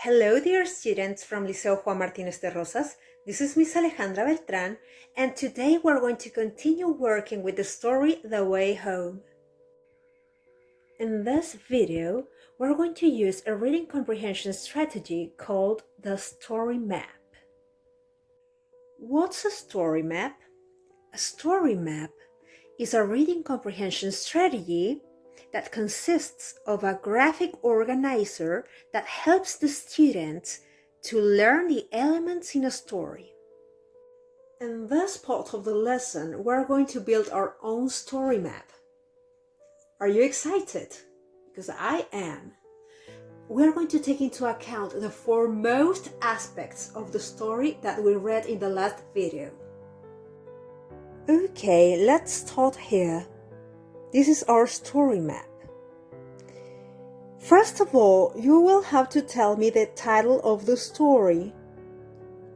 Hello, dear students from Liceo Juan Martínez de Rosas. This is Miss Alejandra Beltrán, and today we're going to continue working with the story The Way Home. In this video, we're going to use a reading comprehension strategy called the story map. What's a story map? A story map is a reading comprehension strategy that consists of a graphic organizer that helps the students to learn the elements in a story. In this part of the lesson, we're going to build our own story map. Are you excited? Because I am. We're going to take into account the foremost aspects of the story that we read in the last video. Okay, let's start here. This is our story map. First of all, you will have to tell me the title of the story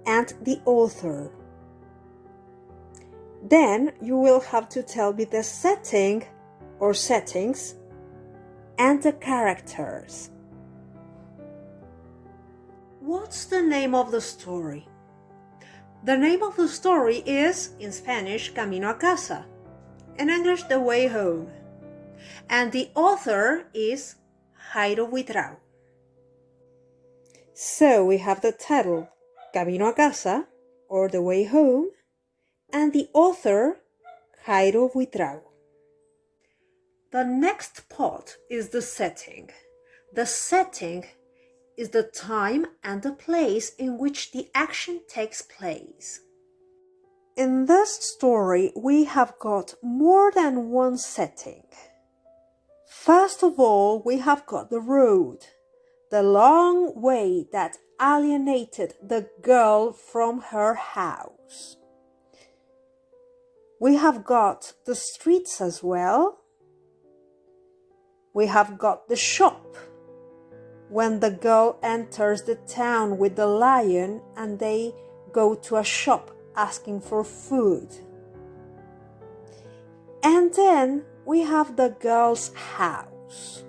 and the author. Then you will have to tell me the setting or settings and the characters. What's the name of the story? The name of the story is, in Spanish, Camino a casa. In English, The Way Home. And the author is Jairo Buitrao. So we have the title, Camino a casa, or The Way Home, and the author, Jairo Buitrao. The next part is the setting. The setting is the time and the place in which the action takes place. In this story, we have got more than one setting. First of all, we have got the road, the long way that alienated the girl from her house. We have got the streets as well. We have got the shop, when the girl enters the town with the lion and they go to a shop asking for food. And then we have the girl's house.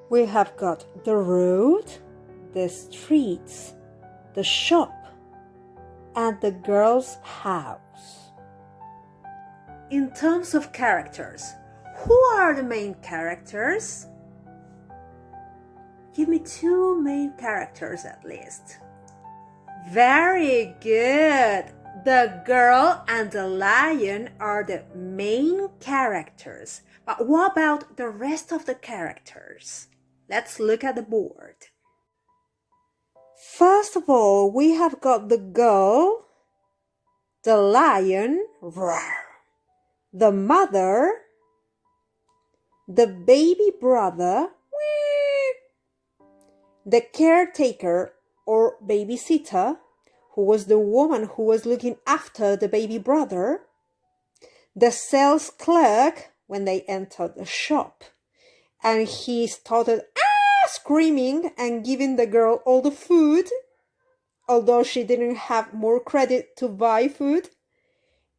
We have got the road, the streets, the shop, and the girl's house. In terms of characters, who are the main characters? Give me two main characters at least. Very good! The girl and the lion are the main characters. But what about the rest of the characters? Let's look at the board. First of all, we have got the girl, the lion, the mother, the baby brother, the caretaker or babysitter, who was the woman who was looking after the baby brother, the sales clerk when they entered the shop, and he started screaming and giving the girl all the food, although she didn't have more credit to buy food,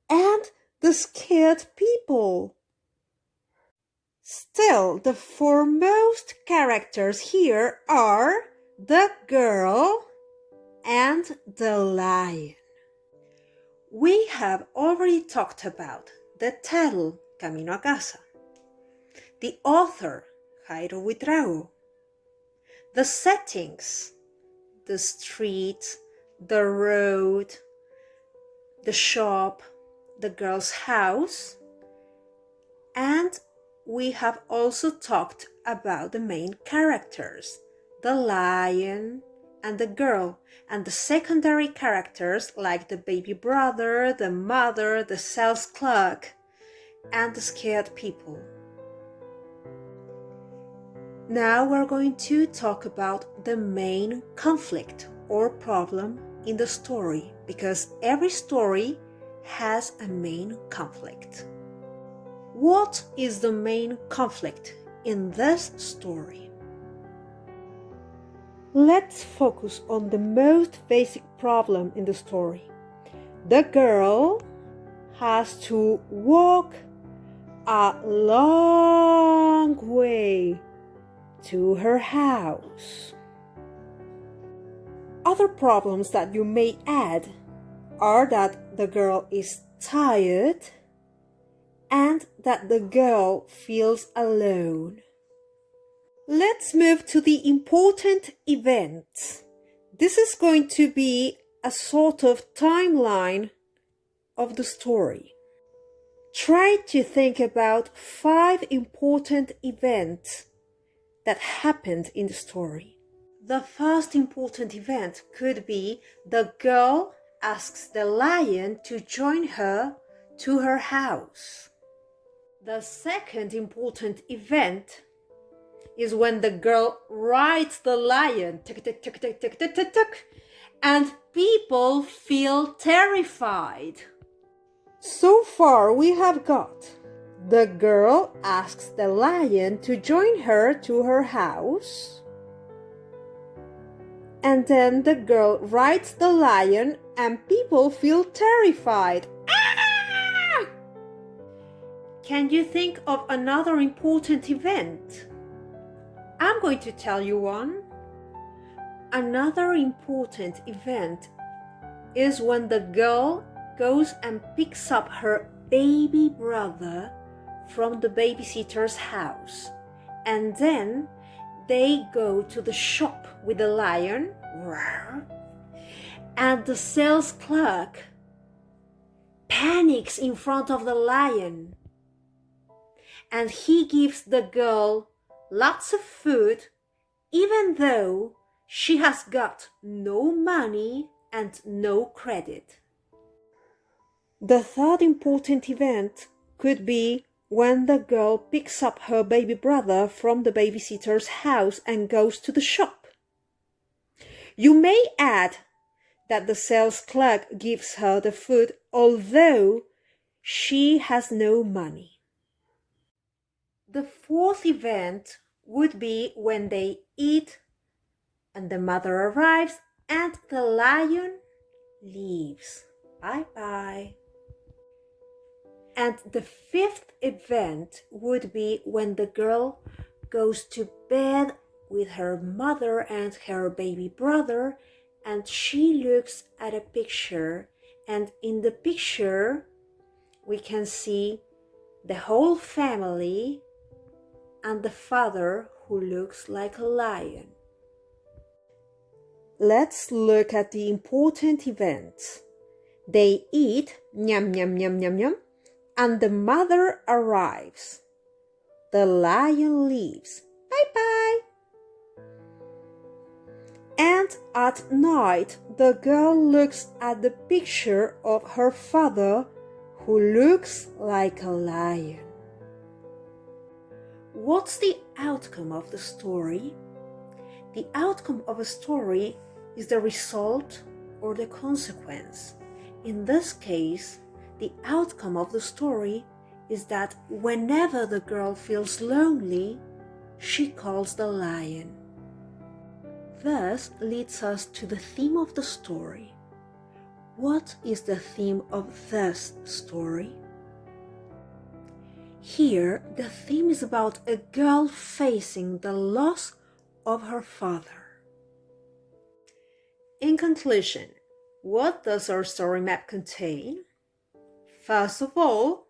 and the scared people. Still, the foremost characters here are the girl and the lion. We have already talked about the title, Camino a casa, the author, Jairo Buitrao, the settings, the street, the road, the shop, the girl's house, and we have also talked about the main characters, the lion and the girl, and the secondary characters like the baby brother, the mother, the sales clerk, and the scared people. Now we're going to talk about the main conflict or problem in the story, because every story has a main conflict. What is the main conflict in this story? Let's focus on the most basic problem in the story. The girl has to walk a long way to her house. other problems that you may add are that the girl is tired and that the girl feels alone. Let's move to the important event. This is going to be a sort of timeline of the story. Try to think about 5 important events that happened in the story. The first important event could be the girl asks the lion to join her to her house. The second important event is when the girl rides the lion, tuk, tuk, tuk, tuk, tuk, tuk, tuk, tuk, and people feel terrified. So far we have got the girl asks the lion to join her to her house, and then the girl rides the lion and people feel terrified. Ah! Can you think of another important event? I'm going to tell you one. Another important event is when the girl goes and picks up her baby brother from the babysitter's house, and then they go to the shop with the lion, and the sales clerk panics in front of the lion, and he gives the girl lots of food even though she has got no money and no credit. The third important event could be when the girl picks up her baby brother from the babysitter's house and goes to the shop. You may add that the sales clerk gives her the food although she has no money. The fourth event would be when they eat and the mother arrives and the lion leaves. Bye-bye. And the fifth event would be when the girl goes to bed with her mother and her baby brother, and she looks at a picture, and in the picture we can see the whole family and the father who looks like a lion. Let's look at the important events. They eat, nyam nyam nyam nyam nyam, and the mother arrives. The lion leaves. Bye-bye. And at night, the girl looks at the picture of her father who looks like a lion. What's the outcome of the story? The outcome of a story is the result or the consequence. In this case, the outcome of the story is that whenever the girl feels lonely, she calls the lion. This leads us to the theme of the story. What is the theme of this story? Here, the theme is about a girl facing the loss of her father. In conclusion, what does our story map contain? First of all,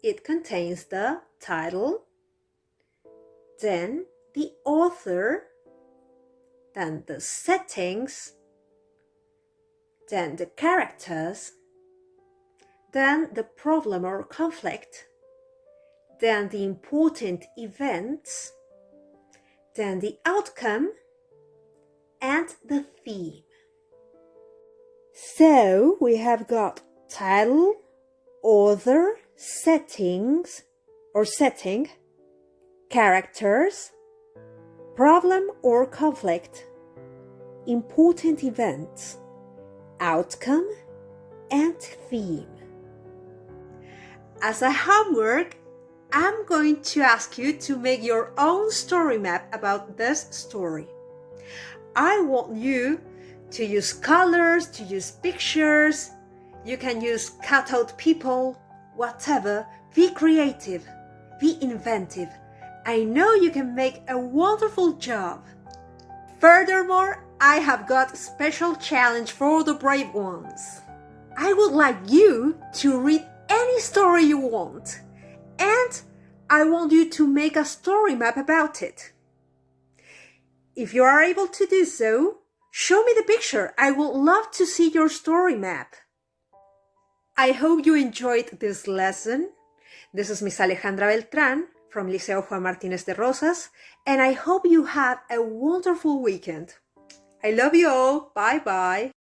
it contains the title, then the author, then the settings, then the characters, then the problem or conflict, then the important events, then the outcome, and the theme. So we have got title, author, settings or setting, characters, problem or conflict, important events, outcome, and theme. As a homework, I'm going to ask you to make your own story map about this story. I want you to use colors, to use pictures. You can use cutout people, whatever. Be creative, be inventive. I know you can make a wonderful job. Furthermore, I have got a special challenge for the brave ones. I would like you to read any story you want, and I want you to make a story map about it. If you are able to do so, show me the picture. I would love to see your story map. I hope you enjoyed this lesson. This is Miss Alejandra Beltrán from Liceo Juan Martínez de Rosas, and I hope you have a wonderful weekend. I love you all. Bye bye.